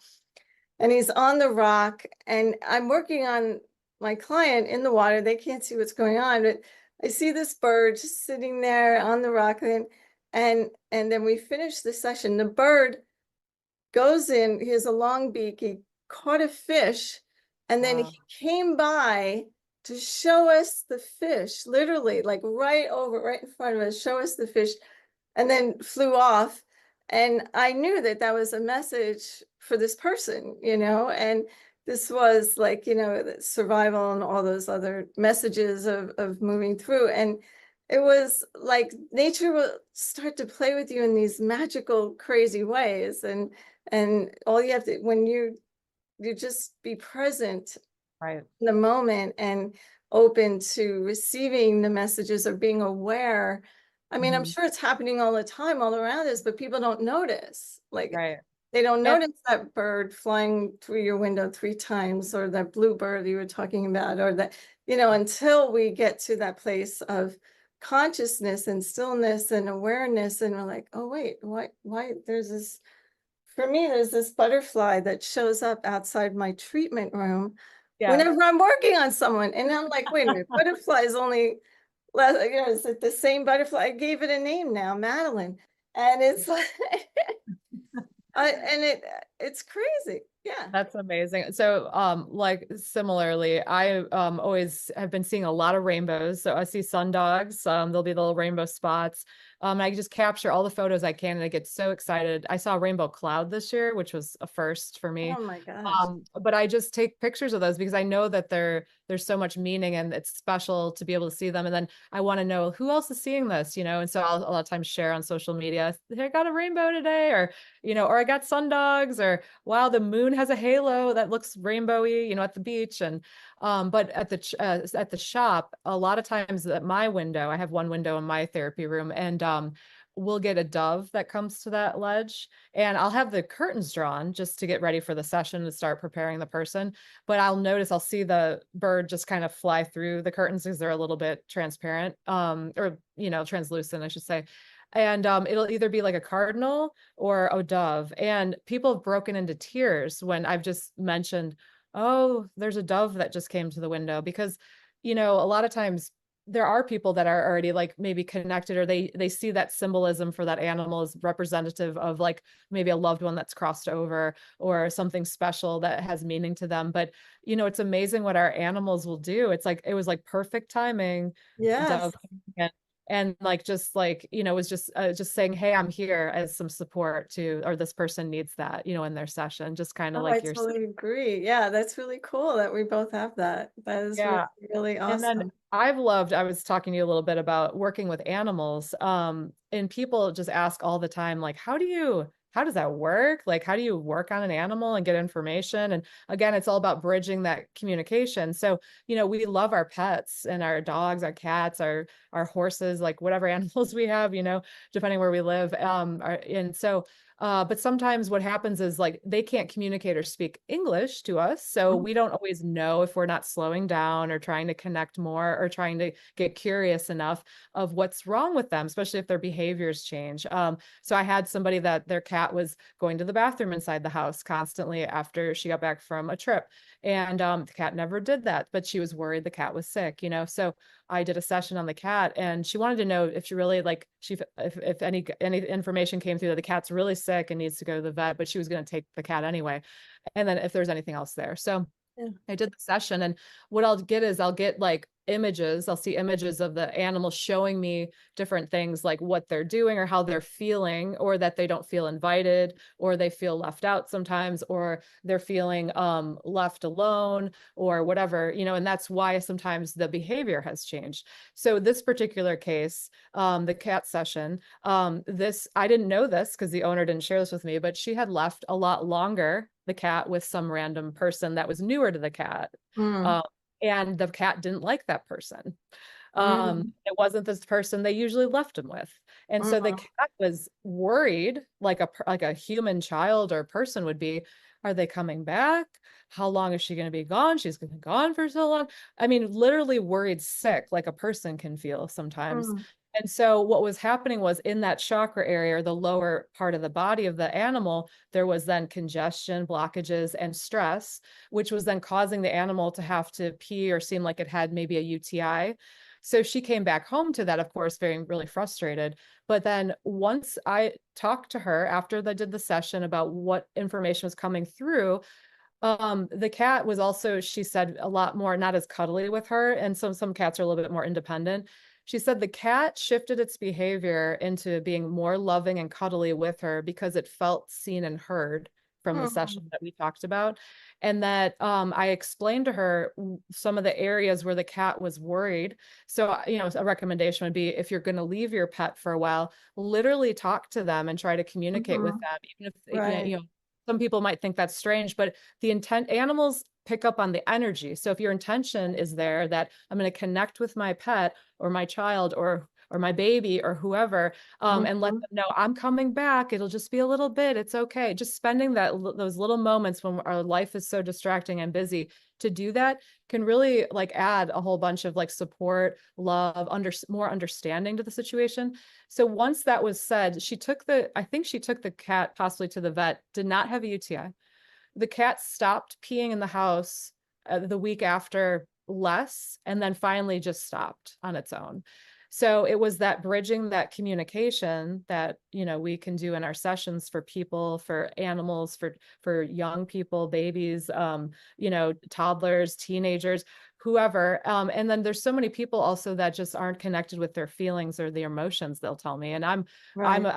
And he's on the rock, and I'm working on my client in the water. They can't see what's going on, but I see this bird just sitting there on the rock, and then we finish the session. The bird goes in, he has a long beak, he caught a fish, and then Wow. he came by to show us the fish, literally, like right in front of us, show us the fish, and then flew off. And I knew that that was a message for this person, and this was like, the survival and all those other messages of moving through. And it was like nature will start to play with you in these magical, crazy ways. And all you have to, when you just be present Right. in the moment and open to receiving the messages or being aware. I mean, I'm Mhm. sure it's happening all the time, all around us, but people don't notice. Like, Right. they don't And notice that bird flying through your window 3 times, or that bluebird you were talking about, or that, until we get to that place of consciousness and stillness and awareness. And we're like, oh, wait, why there's this, for me, there's this butterfly that shows up outside my treatment room yeah. whenever I'm working on someone. And I'm like, wait a minute, butterfly is only, is it the same butterfly? I gave it a name now, Madeline. And it's like, it's crazy. Yeah. That's amazing. So, like similarly, I always have been seeing a lot of rainbows. So I see sundogs. There'll be little rainbow spots. I just capture all the photos I can, and I get so excited. I saw a rainbow cloud this year, which was a first for me. Oh my gosh. But I just take pictures of those because I know that there's so much meaning and it's special to be able to see them. And then I want to know who else is seeing this, And so I'll a lot of times share on social media, "Hey, I got a rainbow today," or, or I got sundogs, or wow, the moon has a halo that looks rainbowy, at the beach. And but at the shop, a lot of times at my window, I have one window in my therapy room, and we'll get a dove that comes to that ledge, and I'll have the curtains drawn just to get ready for the session to start preparing the person. But I'll see the bird just kind of fly through the curtains because they're a little bit transparent, or translucent, I should say. And it'll either be like a cardinal or a dove. And people have broken into tears when I've just mentioned, "Oh, there's a dove that just came to the window," because, a lot of times there are people that are already like maybe connected, or they see that symbolism for that animal as representative of like maybe a loved one that's crossed over, or something special that has meaning to them. But it's amazing what our animals will do. It's like it was like perfect timing. A Yes. dove came, and like just like was just saying, "Hey, I'm here as some support to," or "This person needs that," in their session, just kind of Oh, I like you're saying. totally agree. Yeah, that's really cool that we both have that. That is really, Yeah. really And then awesome. I was talking to you a little bit about working with animals. And people just ask all the time, like, how does that work? Like, how do you work on an animal and get information? And again, it's all about bridging that communication. So, we love our pets and our dogs, our cats, our horses, like whatever animals we have, depending where we live. And so but sometimes what happens is like they can't communicate or speak English to us. So Mhm. we don't always know if we're not slowing down or trying to connect more or trying to get curious enough of what's wrong with them, especially if their behaviors change. So I had somebody that their cat was going to the bathroom inside the house constantly after she got back from a trip. And the cat never did that, but she was worried the cat was sick. So I did a session on the cat, and she wanted to know if she really like if any information came through that the cat's really sick and needs to go to the vet, but she was going to take the cat anyway. And then if there's anything else there. So Yeah. I did the session, and what I'll get is I'll get like images. I'll see images of the animal showing me different things, like what they're doing or how they're feeling, or that they don't feel invited, or they feel left out sometimes, or they're feeling left alone, or whatever, and that's why sometimes the behavior has changed. So this particular case, the cat session, this I didn't know this because the owner didn't share this with me, but she had left a lot longer the cat with some random person that was newer to the cat. Mm, Um, and the cat didn't like that person. mm, It wasn't this person they usually left him with. And so the mm, cat was worried, like a human child or person would be, are they coming back? How long is she going to be gone? She's going to be gone for so long. I mean, literally worried sick, like a person can feel sometimes. mm, And so what was happening was in that chakra area, or the lower part of the body of the animal, there was then congestion, blockages, and stress, which was then causing the animal to have to pee or seem like it had maybe a UTI. So she came back home to that, of course, feeling really frustrated. But then once I talked to her after I did the session about what information was coming through, The cat was also, she said, a lot more, not as cuddly with her. And some cats are a little bit more independent. She said the cat shifted its behavior into being more loving and cuddly with her because it felt seen and heard from the Mm, session that we talked about. And that I explained to her some of the areas where the cat was worried. So, a recommendation would be, if you're going to leave your pet for a while, literally talk to them and try to communicate with mhm, them, even if, right. some people might think that's strange, but the intent, animals pick up on the energy. So if your intention is there that I'm going to connect with my pet or my child or my baby or whoever, and let Mhm, them know I'm coming back. It'll just be a little bit. It's okay. Just spending those little moments when our life is so distracting and busy to do that can really like add a whole bunch of like support, love, more understanding to the situation. So once that was said, I think she took the cat possibly to the vet, did not have a UTI. The cat stopped peeing in the house the week after less, and then finally just stopped on its own. So it was that bridging that communication that, we can do in our sessions for people, for animals, for young people, babies, toddlers, teenagers, whoever. And then there's so many people also that just aren't connected with their feelings or their emotions, they'll tell me. And I'm right.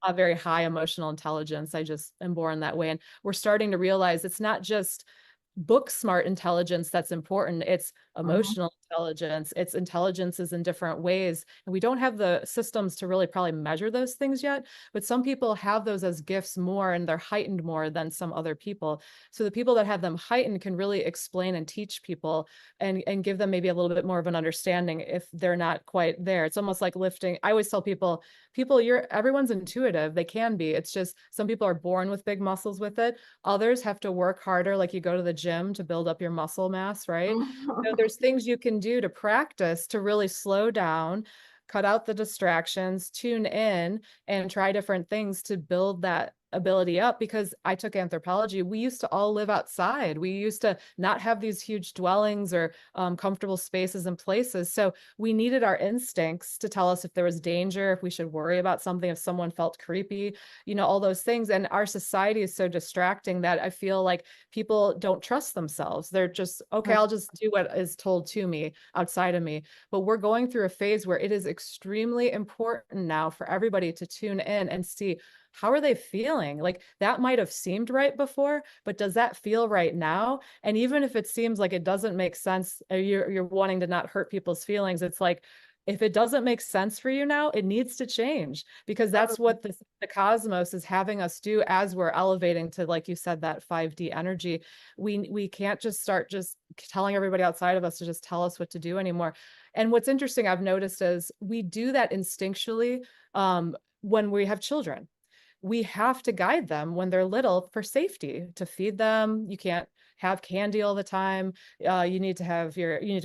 a very high emotional intelligence. I just am born that way. And we're starting to realize it's not just book smart intelligence that's important. It's Mhm, emotional intelligence. It's intelligences in different ways. And we don't have the systems to really probably measure those things yet, but some people have those as gifts more and they're heightened more than some other people. So the people that have them heightened can really explain and teach people and give them maybe a little bit more of an understanding if they're not quite there. It's almost like lifting. I always tell people, everyone's intuitive. They can be. It's just some people are born with big muscles with it. Others have to work harder, like you go to the gym to build up your muscle mass, right? So mhm. there's things you can do to practice to really slow down, cut out the distractions, tune in, and try different things to build that ability up. Because I took anthropology, we used to all live outside. We used to not have these huge dwellings or comfortable spaces and places. So we needed our instincts to tell us if there was danger, if we should worry about something, if someone felt creepy, all those things. And our society is so distracting that I feel like people don't trust themselves. They're just, okay, Right. I'll just do what is told to me outside of me. But we're going through a phase where it is extremely important now for everybody to tune in and see, how are they feeling? Like that might have seemed right before, but does that feel right now? And even if it seems like it doesn't make sense, you're wanting to not hurt people's feelings, it's like, if it doesn't make sense for you now, it needs to change, because that's Totally. what the cosmos is having us do as we're elevating to, like you said, that 5D energy. We can't just start just telling everybody outside of us to just tell us what to do anymore. And what's interesting I've noticed is we do that instinctually when we have children. We have to guide them when they're little for safety, to feed them. You can't have candy all the time. You need to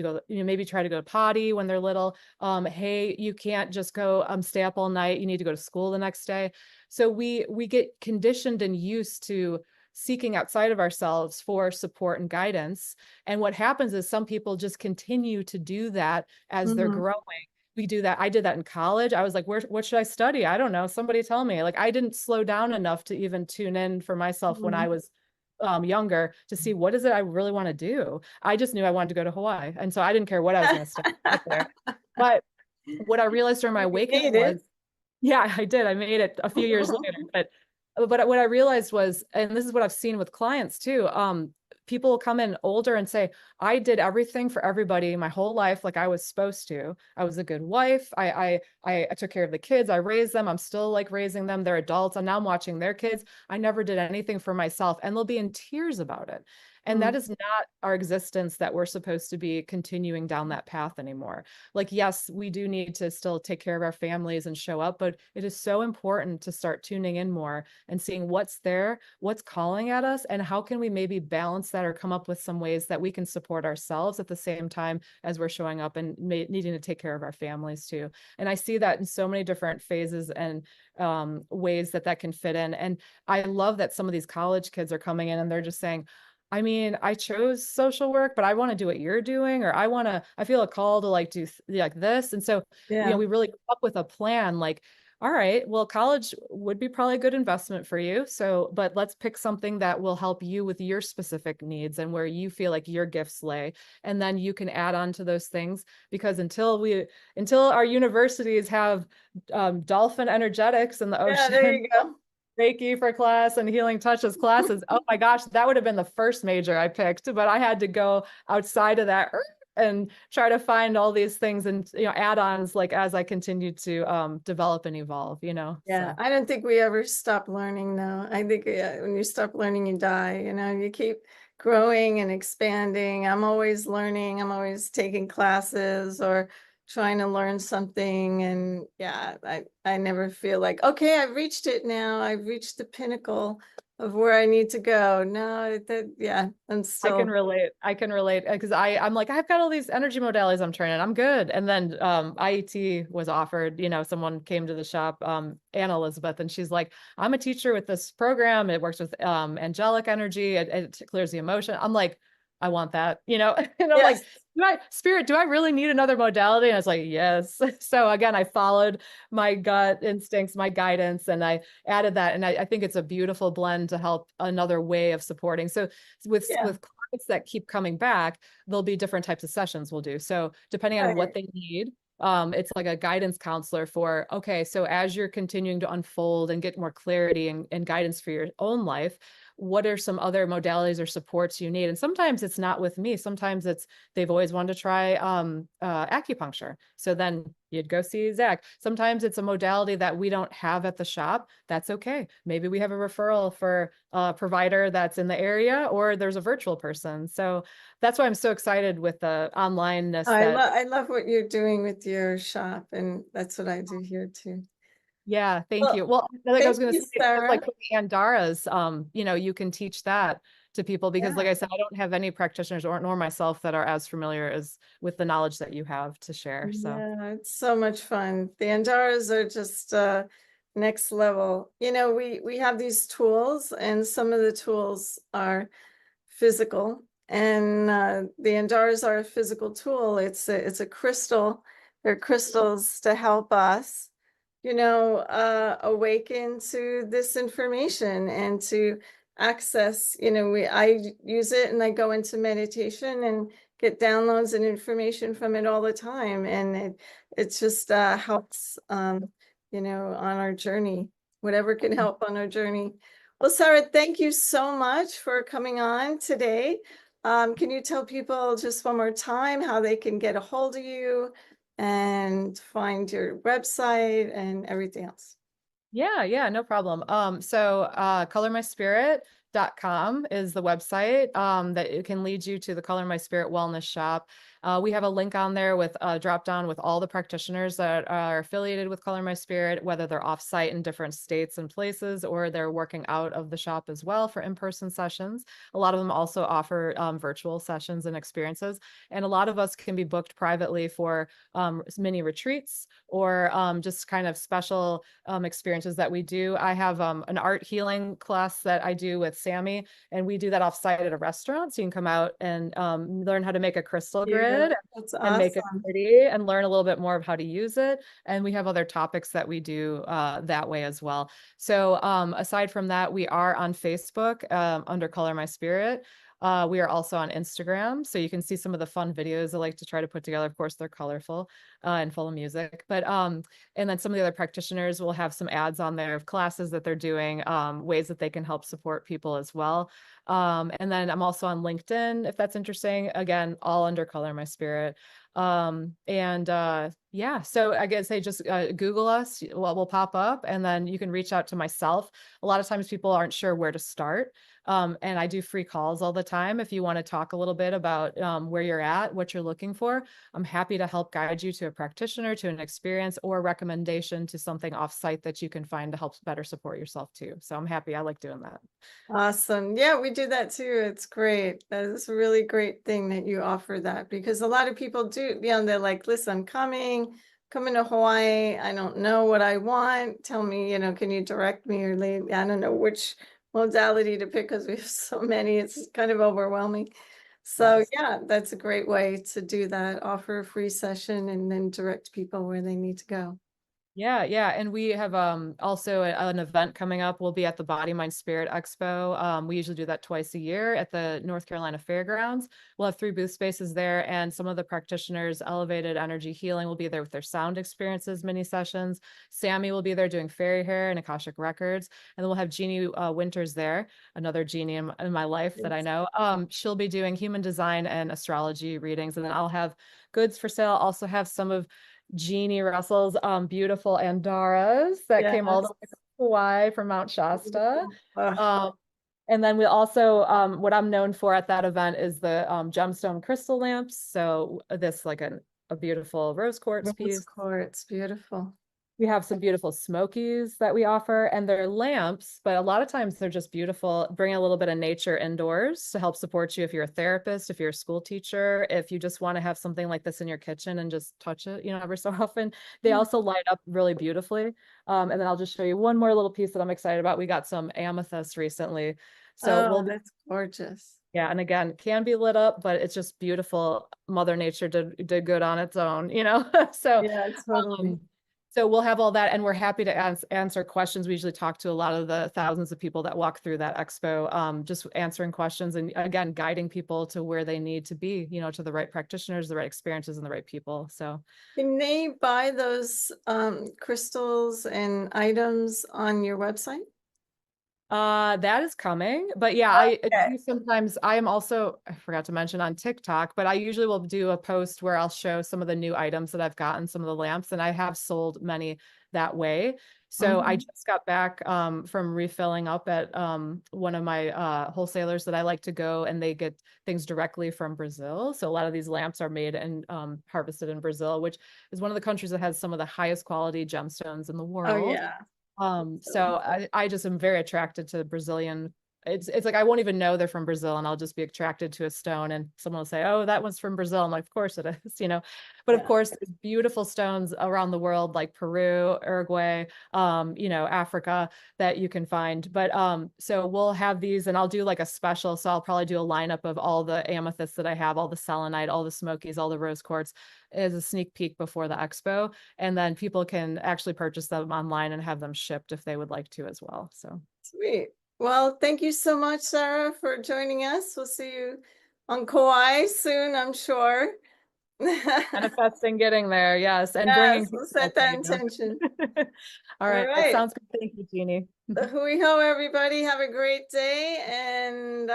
go, maybe try to go to potty when they're little. Hey, you can't just go stay up all night. You need to go to school the next day. So we get conditioned and used to seeking outside of ourselves for support and guidance. And what happens is some people just continue to do that as they're Mhm, growing. We do that. I did that in college. I was like, what should I study? I don't know. Somebody tell me. Like, I didn't slow down enough to even tune in for myself when I mhm. was younger to see what is it I really want to do. I just knew I wanted to go to Hawaii. And so I didn't care what I was going to study up there. But what I realized during my You awakening made it. was, yeah, I did. I made it a few years later. But what I realized was, and this is what I've seen with clients too, people come in older and say, I did everything for everybody my whole life like I was supposed to. I was a good wife. I took care of the kids. I raised them. I'm still like raising them. They're adults. And now I'm watching their kids. I never did anything for myself. And they'll be in tears about it. And that Mm, is not our existence, that we're supposed to be continuing down that path anymore. Like, yes, we do need to still take care of our families and show up, but it is so important to start tuning in more and seeing what's there, what's calling at us, and how can we maybe balance that or come up with some ways that we can support ourselves at the same time as we're showing up and needing to take care of our families too. And I see that in so many different phases and ways that can fit in. And I love that some of these college kids are coming in and they're just saying, I mean, I chose social work, but I want to do what you're doing, or I feel a call to like do like this. And so, yeah. we really come up with a plan, like, All right, well, college would be probably a good investment for you. So, but let's pick something that will help you with your specific needs and where you feel like your gifts lay. And then you can add on to those things because until our universities have dolphin energetics in the Yeah, there ocean, you go. Reiki for class and healing touches classes. Oh my gosh, that would have been the first major I picked, but I had to go outside of that and try to find all these things and add-ons like as I continued to develop and evolve. Yeah, So I don't think we ever stop learning though. I think when you stop learning, you die. You keep growing and expanding. I'm always learning. I'm always taking classes or trying to learn something. And yeah, I never feel like, okay, I've reached it now. I've reached the pinnacle of where I need to go. No, yeah, I'm I can still, relate. I can relate because I'm like, I've got all these energy modalities I'm training. I'm good. And then IET was offered, someone came to the shop, Anna Elizabeth, and she's like, I'm a teacher with this program. It works with angelic energy. It clears the emotion. I'm like, I want that, and I'm like, yes, do I really need another modality? And I was like, yes. So again, I followed my gut instincts, my guidance, and I added that. And I think it's a beautiful blend to help another way of supporting. So yeah, with clients that keep coming back, there'll be different types of sessions we'll do. So depending on what right. they need, it's like a guidance counselor for, okay, so as you're continuing to unfold and get more clarity and guidance for your own life, what are some other modalities or supports you need? And sometimes it's not with me. Sometimes it's they've always wanted to try acupuncture. So then you'd go see Zach. Sometimes it's a modality that we don't have at the shop. That's okay. Maybe we have a referral for a provider that's in the area, or there's a virtual person. So that's why I'm so excited with the onlineness that, I love what you're doing with your shop, and that's what I do here too. yeah, thank Well, you. Well, like I was thank going to you, say, just like Sarah. with the Andaras, you can teach that to people because like Yeah. I said, I don't have any practitioners or nor myself that are as familiar as with the knowledge that you have to share. So Yeah, it's so much fun. The Andaras are just next level. We have these tools, and some of the tools are physical, and the Andaras are a physical tool. It's a crystal. They're crystals to help us, awaken to this information and to access. I use it and I go into meditation and get downloads and information from it all the time, and it just helps on our journey, whatever can help on our journey. Well, Sarah, thank you so much for coming on today. Can you tell people just one more time how they can get a hold of you and find your website and everything else? yeah, no problem. So colormyspirit.com is the website that it can lead you to the Color My Spirit Wellness Shop. We have a link on there with a drop down with all the practitioners that are affiliated with Color My Spirit, whether they're off site in different states and places or they're working out of the shop as well for in-person sessions. A lot of them also offer virtual sessions and experiences. And a lot of us can be booked privately for mini retreats or just kind of special experiences that we do. I have an art healing class that I do with Sammy, and we do that offsite at a restaurant. So you can come out and learn how to make a crystal Yeah, grid that's and make it awesome. pretty and learn a little bit more of how to use it. And we have other topics that we do that way as well. So aside from that, we are on Facebook under Color My Spirit. We are also on Instagram, so you can see some of the fun videos I like to try to put together. Of course, they're colorful and full of music, but and then some of the other practitioners will have some ads on there of classes that they're doing, ways that they can help support people as well. And then I'm also on LinkedIn if that's interesting. Again, all under Color My Spirit. Yeah, so I guess they just Google us, well, we'll pop up, and then you can reach out to myself. A lot of times people aren't sure where to start. And I do free calls all the time. If you want to talk a little bit about where you're at, what you're looking for, I'm happy to help guide you to a practitioner, to an experience, or recommendation to something offsite that you can find to help better support yourself too. So I'm happy. I like doing that. Awesome. Yeah, we do that too. It's great. That is a really great thing that you offer that, because a lot of people do, they're like, listen, I'm coming to Hawaii. I don't know what I want. Tell me, can you direct me or lead? I don't know which modality to pick because we have so many. It's kind of overwhelming. So Yes. yeah, that's a great way to do that. Offer a free session and then direct people where they need to go. Yeah, yeah. And we have also an event coming up. We'll be at the Body Mind Spirit Expo. We usually do that twice a year at the North Carolina Fairgrounds. We'll have 3 booth spaces there, and some of the practitioners, Elevated Energy Healing, will be there with their sound experiences, mini sessions. Sammy will be there doing fairy hair and Akashic Records. And then we'll have Jeannie Winters there, another Jeannie in my life that I know. She'll be doing human design and astrology readings. And then I'll have goods for sale. Also have some of Jeanne Russell's beautiful Andaras that came all the Yes. way from Hawaii from Mount Shasta. Ugh, Um, and then we also, what I'm known for at that event is the gemstone crystal lamps. So this like a beautiful rose quartz rose piece. quartz, beautiful. We have some beautiful smokies that we offer, and they're lamps, but a lot of times they're just beautiful. Bring a little bit of nature indoors to help support you if you're a therapist, if you're a school teacher, if you just want to have something like this in your kitchen and just touch it, every so often. They Mm. also light up really beautifully. And then I'll just show you one more little piece that I'm excited about. We got some amethyst recently. So Oh, we'll be, that's gorgeous. yeah, and again, can be lit up, but it's just beautiful. Mother Nature did good on its own, So Yeah, totally. um, so we'll have all that, and we're happy to answer questions. We usually talk to a lot of the thousands of people that walk through that expo, just answering questions and again, guiding people to where they need to be, to the right practitioners, the right experiences, and the right people. So Can they buy those crystals and items on your website? that is coming. But yeah, I Okay. do sometimes. I am also, I forgot to mention, on TikTok, but I usually will do a post where I'll show some of the new items that I've gotten, some of the lamps, and I have sold many that way. So I Mhm. just got back from refilling up at one of my wholesalers that I like to go, and they get things directly from Brazil. So a lot of these lamps are made and harvested in Brazil, which is one of the countries that has some of the highest quality gemstones in the Oh, world. yeah. So I just am very attracted to Brazilian. It's like I won't even know they're from Brazil, and I'll just be attracted to a stone, and someone will say, "Oh, that one's from Brazil." I'm like, "Of course it is." But of Yeah. course, there's beautiful stones around the world, like Peru, Uruguay, Africa, that you can find. But so we'll have these, and I'll do like a special. So I'll probably do a lineup of all the amethysts that I have, all the selenite, all the smokies, all the rose quartz, as a sneak peek before the expo, and then people can actually purchase them online and have them shipped if they would like to as well. So Sweet. Well, thank you so much, Sarah, for joining us. We'll see you on Kauai soon, I'm sure. manifesting getting there, yes, and bringing Yes, we'll people set to that you. intention. All All right, right. sounds good. Thank you, Jeannie. Hui ho, everybody. Have a great day, and